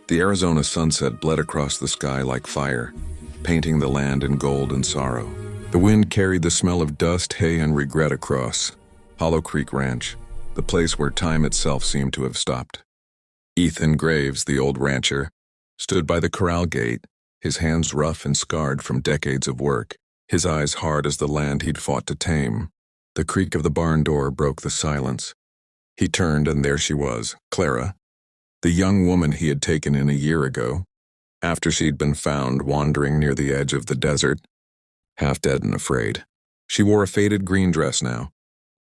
The Arizona sunset bled across the sky like fire, painting the land in gold and sorrow. The wind carried the smell of dust, hay, and regret across Hollow Creek Ranch, the place where time itself seemed to have stopped. Ethan Graves, the old rancher, stood by the corral gate, his hands rough and scarred from decades of work, his eyes hard as the land he'd fought to tame. The creak of the barn door broke the silence. He turned, and there she was, Clara, the young woman he had taken in a year ago, after she'd been found wandering near the edge of the desert, half dead and afraid. She wore a faded green dress now,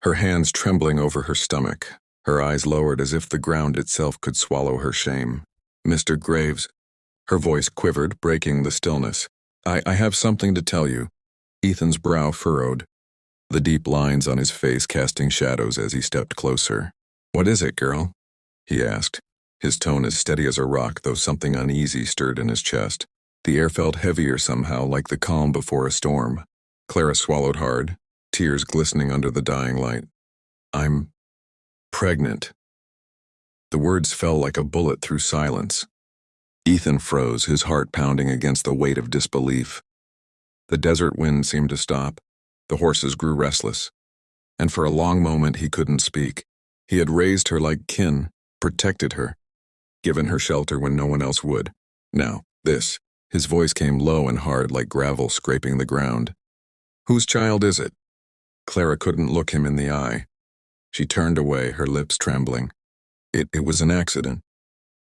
her hands trembling over her stomach, her eyes lowered as if the ground itself could swallow her shame. "Mr. Graves," her voice quivered, breaking the stillness. I have something to tell you." Ethan's brow furrowed, the deep lines on his face casting shadows as he stepped closer. "What is it, girl?" he asked, his tone as steady as a rock, though something uneasy stirred in his chest. The air felt heavier somehow, like the calm before a storm. Clara swallowed hard, tears glistening under the dying light. "I'm pregnant." The words fell like a bullet through silence. Ethan froze, his heart pounding against the weight of disbelief. The desert wind seemed to stop. The horses grew restless. And for a long moment he couldn't speak. He had raised her like kin, protected her, given her shelter when no one else would. Now, this. His voice came low and hard like gravel scraping the ground. "Whose child is it?" Clara couldn't look him in the eye. She turned away, her lips trembling. It was an accident.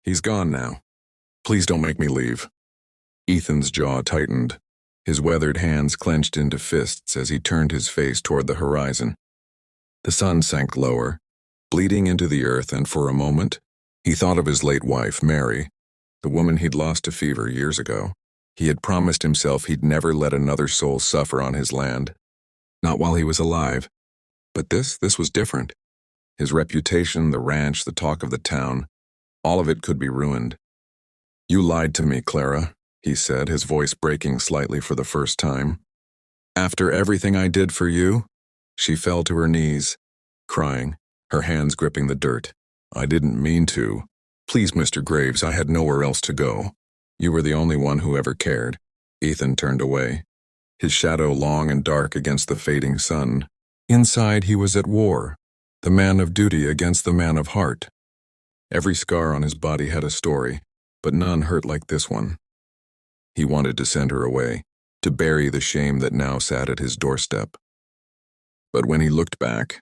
He's gone now. Please don't make me leave." Ethan's jaw tightened. His weathered hands clenched into fists as he turned his face toward the horizon. The sun sank lower, bleeding into the earth, and for a moment, he thought of his late wife, Mary, the woman he'd lost to fever years ago. He had promised himself he'd never let another soul suffer on his land. Not while he was alive. But this was different. His reputation, the ranch, the talk of the town, all of it could be ruined. "You lied to me, Clara," he said, his voice breaking slightly for the first time. "After everything I did for you?" She fell to her knees, crying, her hands gripping the dirt. "I didn't mean to. Please, Mr. Graves, I had nowhere else to go. You were the only one who ever cared." Ethan turned away, his shadow long and dark against the fading sun. Inside he was at war, the man of duty against the man of heart. Every scar on his body had a story, but none hurt like this one. He wanted to send her away, to bury the shame that now sat at his doorstep. But when he looked back,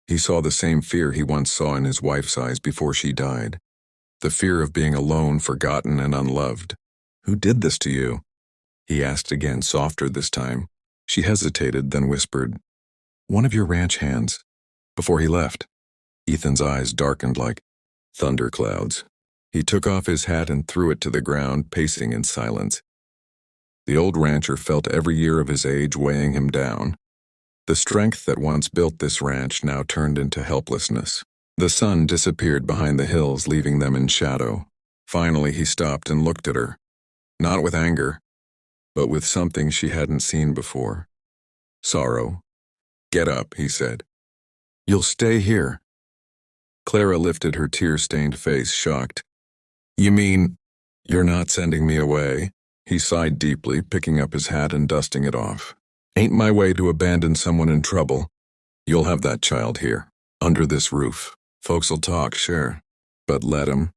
he saw the same fear he once saw in his wife's eyes before she died. The fear of being alone, forgotten, and unloved. "Who did this to you?" he asked again, softer this time. She hesitated, then whispered, "One of your ranch hands." Before he left, Ethan's eyes darkened like thunderclouds. He took off his hat and threw it to the ground, pacing in silence. The old rancher felt every year of his age weighing him down. The strength that once built this ranch now turned into helplessness. The sun disappeared behind the hills, leaving them in shadow. Finally, he stopped and looked at her, not with anger, but with something she hadn't seen before. Sorrow. "Get up," he said. "You'll stay here." Clara lifted her tear-stained face, shocked. "You mean, you're not sending me away?" He sighed deeply, picking up his hat and dusting it off. "Ain't my way to abandon someone in trouble. You'll have that child here, under this roof. Folks'll talk, sure, but let 'em.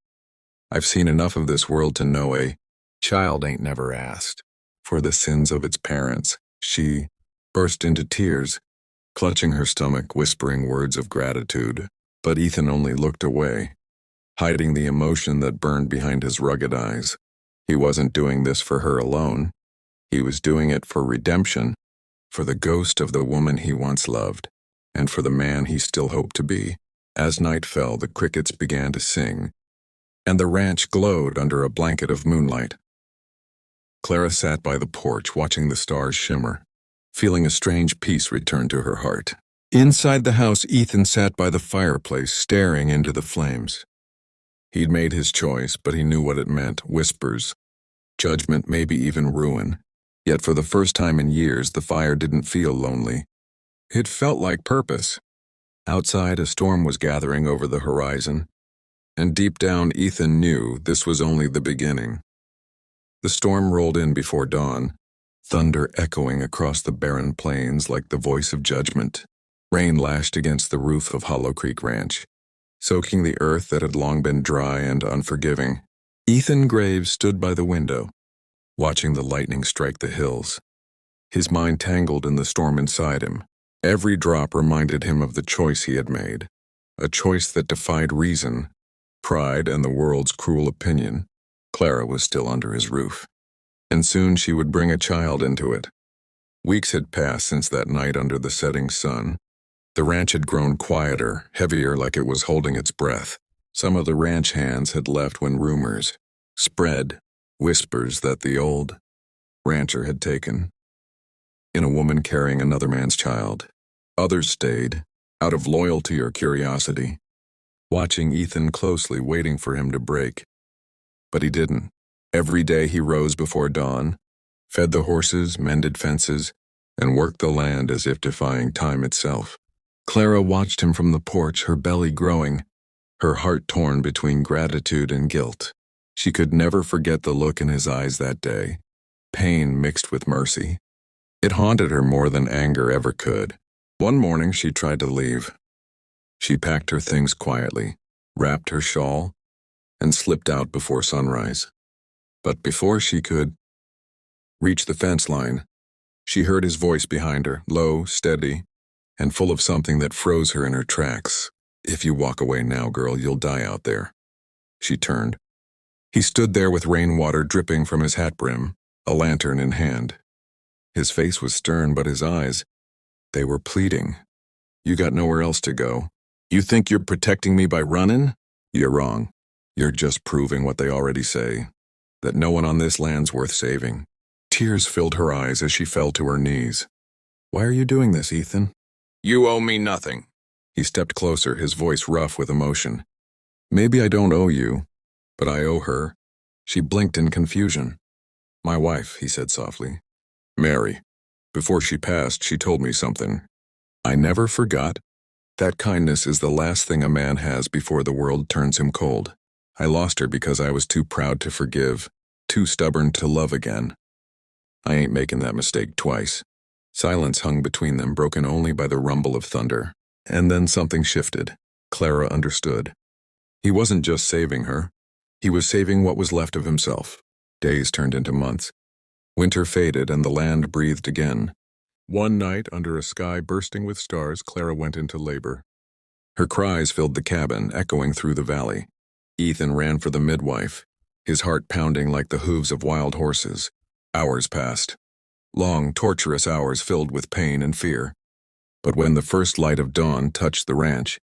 I've seen enough of this world to know a child ain't never asked for the sins of its parents." She burst into tears, clutching her stomach, whispering words of gratitude. But Ethan only looked away, hiding the emotion that burned behind his rugged eyes. He wasn't doing this for her alone. He was doing it for redemption, for the ghost of the woman he once loved, and for the man he still hoped to be. As night fell, the crickets began to sing, and the ranch glowed under a blanket of moonlight. Clara sat by the porch, watching the stars shimmer, feeling a strange peace return to her heart. Inside the house, Ethan sat by the fireplace, staring into the flames. He'd made his choice, but he knew what it meant: whispers, judgment, maybe even ruin. Yet for the first time in years, the fire didn't feel lonely. It felt like purpose. Outside, a storm was gathering over the horizon, And deep down, Ethan knew this was only the beginning. The storm rolled in before dawn, thunder echoing across the barren plains like the voice of judgment. Rain lashed against the roof of Hollow Creek Ranch, soaking the earth that had long been dry and unforgiving. Ethan Graves stood by the window, watching the lightning strike the hills. His mind tangled in the storm inside him. Every drop reminded him of the choice he had made, a choice that defied reason, pride, and the world's cruel opinion. Clara was still under his roof, and soon she would bring a child into it. Weeks had passed since that night under the setting sun. The ranch had grown quieter, heavier, like it was holding its breath. Some of the ranch hands had left when rumors spread, whispers that the old rancher had taken in a woman carrying another man's child. Others stayed, out of loyalty or curiosity, watching Ethan closely, waiting for him to break. But he didn't. Every day he rose before dawn, fed the horses, mended fences, and worked the land as if defying time itself. Clara watched him from the porch, her belly growing, her heart torn between gratitude and guilt. She could never forget the look in his eyes that day, pain mixed with mercy. It haunted her more than anger ever could. One morning she tried to leave. She packed her things quietly, wrapped her shawl, and slipped out before sunrise. But before she could reach the fence line, she heard his voice behind her, low, steady, and full of something that froze her in her tracks. "If you walk away now, girl, you'll die out there." She turned. He stood there with rainwater dripping from his hat brim, a lantern in hand. His face was stern, but his eyes, they were pleading. "You got nowhere else to go. You think you're protecting me by running? You're wrong. You're just proving what they already say, that no one on this land's worth saving." Tears filled her eyes as she fell to her knees. "Why are you doing this, Ethan?" "You owe me nothing." He stepped closer, his voice rough with emotion. "Maybe I don't owe you, but I owe her." She blinked in confusion. "My wife," he said softly. "Mary. Before she passed, she told me something I never forgot. That kindness is the last thing a man has before the world turns him cold. I lost her because I was too proud to forgive, too stubborn to love again. I ain't making that mistake twice." Silence hung between them, broken only by the rumble of thunder. And then something shifted. Clara understood. He wasn't just saving her. He was saving what was left of himself. Days turned into months. Winter faded and the land breathed again. One night, under a sky bursting with stars, Clara went into labor. Her cries filled the cabin, echoing through the valley. Ethan ran for the midwife, his heart pounding like the hooves of wild horses. Hours passed. Long, torturous hours filled with pain and fear. But when the first light of dawn touched the ranch,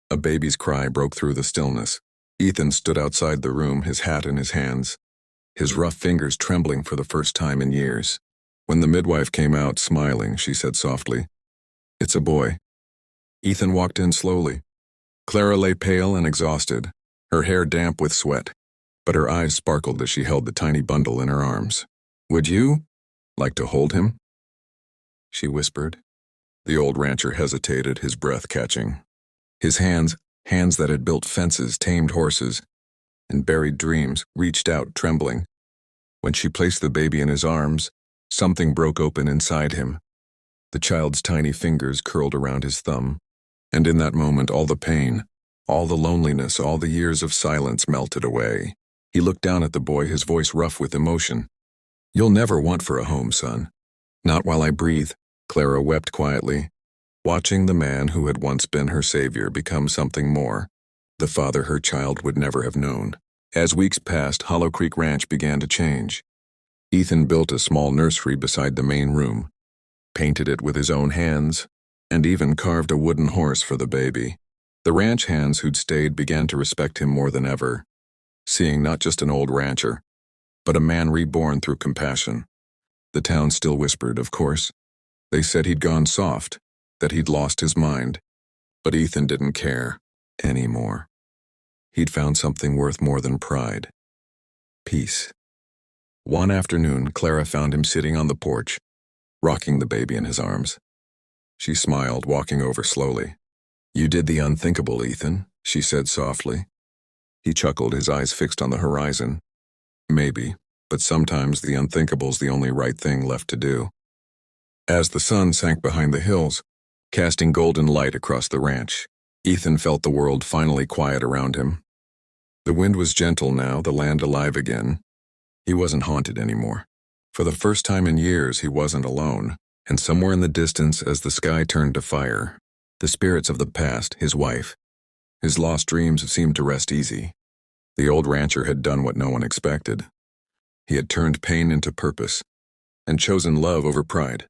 a baby's cry broke through the stillness. Ethan stood outside the room, his hat in his hands, his rough fingers trembling for the first time in years. When the midwife came out, smiling, she said softly, "It's a boy." Ethan walked in slowly. Clara lay pale and exhausted, her hair damp with sweat, but her eyes sparkled as she held the tiny bundle in her arms. "Would you like to hold him?" she whispered. The old rancher hesitated, his breath catching. His hands that had built fences, tamed horses, and buried dreams, reached out, trembling. When she placed the baby in his arms, something broke open inside him. The child's tiny fingers curled around his thumb, and in that moment all the pain, all the loneliness, all the years of silence melted away. He looked down at the boy, his voice rough with emotion. "You'll never want for a home, son. Not while I breathe." Clara wept quietly, watching the man who had once been her savior become something more, the father her child would never have known. As weeks passed, Hollow Creek Ranch began to change. Ethan built a small nursery beside the main room, painted it with his own hands, and even carved a wooden horse for the baby. The ranch hands who'd stayed began to respect him more than ever, seeing not just an old rancher, but a man reborn through compassion. The town still whispered, of course. They said he'd gone soft, that he'd lost his mind, but Ethan didn't care anymore. He'd found something worth more than pride. Peace. One afternoon, Clara found him sitting on the porch, rocking the baby in his arms. She smiled, walking over slowly. "You did the unthinkable, Ethan," she said softly. He chuckled, his eyes fixed on the horizon. Maybe, but sometimes the unthinkable's the only right thing left to do. As the sun sank behind the hills, casting golden light across the ranch, Ethan felt the world finally quiet around him. The wind was gentle now, the land alive again. He wasn't haunted anymore. For the first time in years, he wasn't alone, and somewhere in the distance, as the sky turned to fire, the spirits of the past, his wife, his lost dreams seemed to rest easy. The old rancher had done what no one expected. He had turned pain into purpose, and chosen love over pride.